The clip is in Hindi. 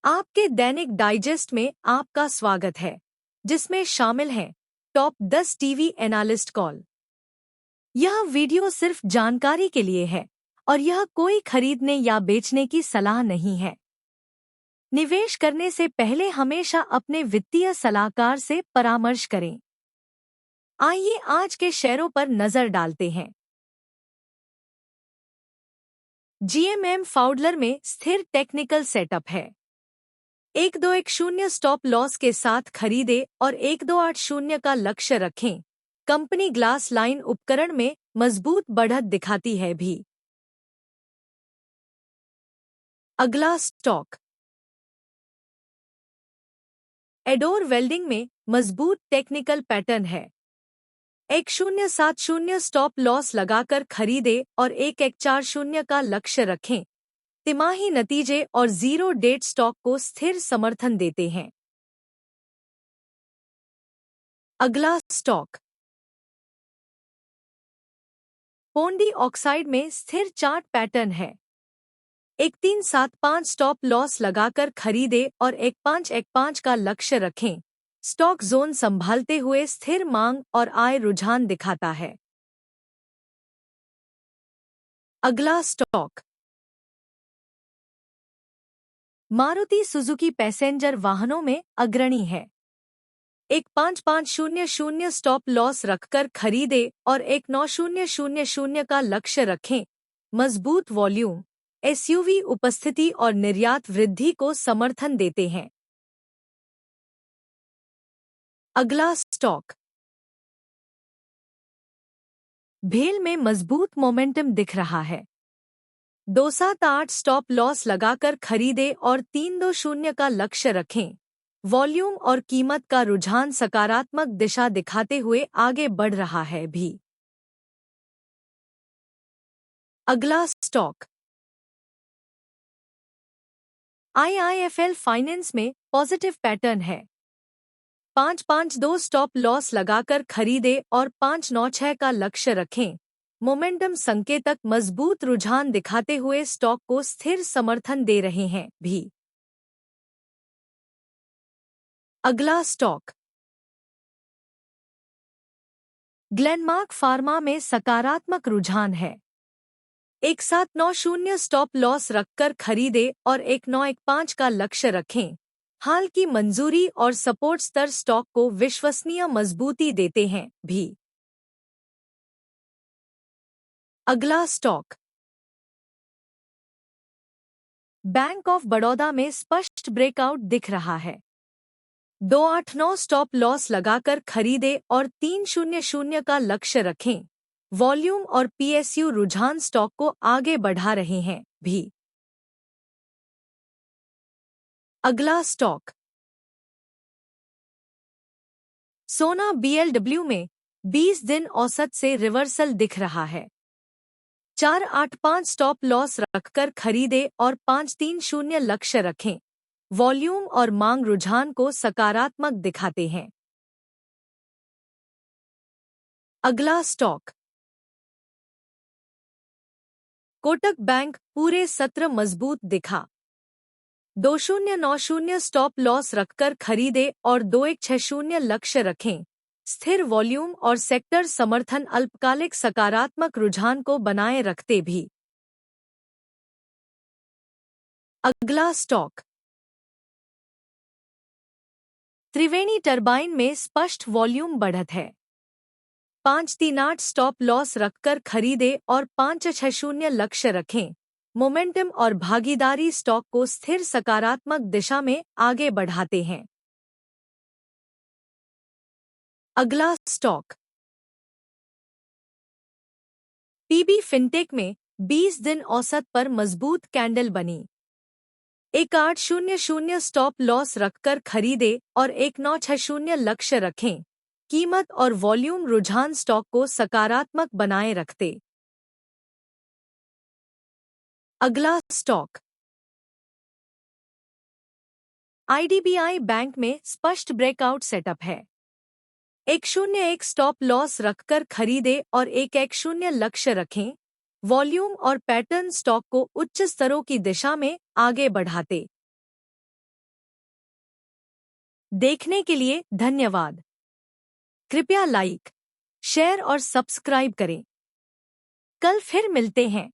आपके दैनिक डाइजेस्ट में आपका स्वागत है, जिसमें शामिल हैं टॉप 10 टीवी एनालिस्ट कॉल। यह वीडियो सिर्फ जानकारी के लिए है और यह कोई खरीदने या बेचने की सलाह नहीं है। निवेश करने से पहले हमेशा अपने वित्तीय सलाहकार से परामर्श करें। आइए आज के शेयरों पर नजर डालते हैं। जीएमएम फाउडलर में स्थिर टेक्निकल सेटअप है। 1210 स्टॉप लॉस के साथ खरीदे और 1280 का लक्ष्य रखें। कंपनी ग्लास लाइन उपकरण में मजबूत बढ़त दिखाती है भी। अगला स्टॉक एडोर वेल्डिंग में मजबूत टेक्निकल पैटर्न है। 1070 स्टॉप लॉस लगाकर खरीदे और 1140 का लक्ष्य रखें। तिमाही नतीजे और जीरो डेट स्टॉक को स्थिर समर्थन देते हैं। अगला स्टॉक पोंडी ऑक्साइड में स्थिर चार्ट पैटर्न है। 1375 स्टॉप लॉस लगाकर खरीदे और 1515 का लक्ष्य रखें। स्टॉक जोन संभालते हुए स्थिर मांग और आय रुझान दिखाता है। अगला स्टॉक मारुति सुजुकी पैसेंजर वाहनों में अग्रणी है। 1550 स्टॉप लॉस रखकर खरीदे और 19000 का लक्ष्य रखें। मजबूत वॉल्यूम, एसयूवी उपस्थिति और निर्यात वृद्धि को समर्थन देते हैं। अगला स्टॉक भेल में मजबूत मोमेंटम दिख रहा है। 278 स्टॉप लॉस लगाकर खरीदे और 320 का लक्ष्य रखें। वॉल्यूम और कीमत का रुझान सकारात्मक दिशा दिखाते हुए आगे बढ़ रहा है भी। अगला स्टॉक आईआईएफएल फाइनेंस में पॉजिटिव पैटर्न है। 552 स्टॉप लॉस लगाकर खरीदे और 596 का लक्ष्य रखें। मोमेंटम संकेतक मजबूत रुझान दिखाते हुए स्टॉक को स्थिर समर्थन दे रहे हैं भी। अगला स्टॉक ग्लेनमार्क फार्मा में सकारात्मक रुझान है। 1790 स्टॉप लॉस रखकर खरीदे और 1915 का लक्ष्य रखें। हाल की मंजूरी और सपोर्ट स्तर स्टॉक को विश्वसनीय मजबूती देते हैं भी। अगला स्टॉक बैंक ऑफ बड़ौदा में स्पष्ट ब्रेकआउट दिख रहा है। 289 स्टॉप लॉस लगाकर खरीदे और 300 का लक्ष्य रखें। वॉल्यूम और पीएसयू रुझान स्टॉक को आगे बढ़ा रहे हैं भी। अगला स्टॉक सोना बीएलडब्ल्यू में 20 दिन औसत से रिवर्सल दिख रहा है। 485 स्टॉप लॉस रखकर खरीदे और 530 लक्ष्य रखें। वॉल्यूम और मांग रुझान को सकारात्मक दिखाते हैं। अगला स्टॉक कोटक बैंक पूरे सत्र मजबूत दिखा। 2090 स्टॉप लॉस रखकर खरीदे और 2160 लक्ष्य रखें। स्थिर वॉल्यूम और सेक्टर समर्थन अल्पकालिक सकारात्मक रुझान को बनाए रखते भी। अगला स्टॉक त्रिवेणी टरबाइन में स्पष्ट वॉल्यूम बढ़त है। 538 स्टॉप लॉस रखकर खरीदे और 560 लक्ष्य रखें। मोमेंटम और भागीदारी स्टॉक को स्थिर सकारात्मक दिशा में आगे बढ़ाते हैं। अगला स्टॉक पीबी फिनटेक में 20 दिन औसत पर मजबूत कैंडल बनी। 1800 स्टॉप लॉस रखकर खरीदे और 1960 लक्ष्य रखें। कीमत और वॉल्यूम रुझान स्टॉक को सकारात्मक बनाए रखते। अगला स्टॉक आईडीबीआई बैंक में स्पष्ट ब्रेकआउट सेटअप है। 101 स्टॉप लॉस रखकर खरीदे और 110 लक्ष्य रखें। वॉल्यूम और पैटर्न स्टॉक को उच्च स्तरों की दिशा में आगे बढ़ाते। देखने के लिए धन्यवाद। कृपया लाइक, शेयर और सब्सक्राइब करें। कल फिर मिलते हैं।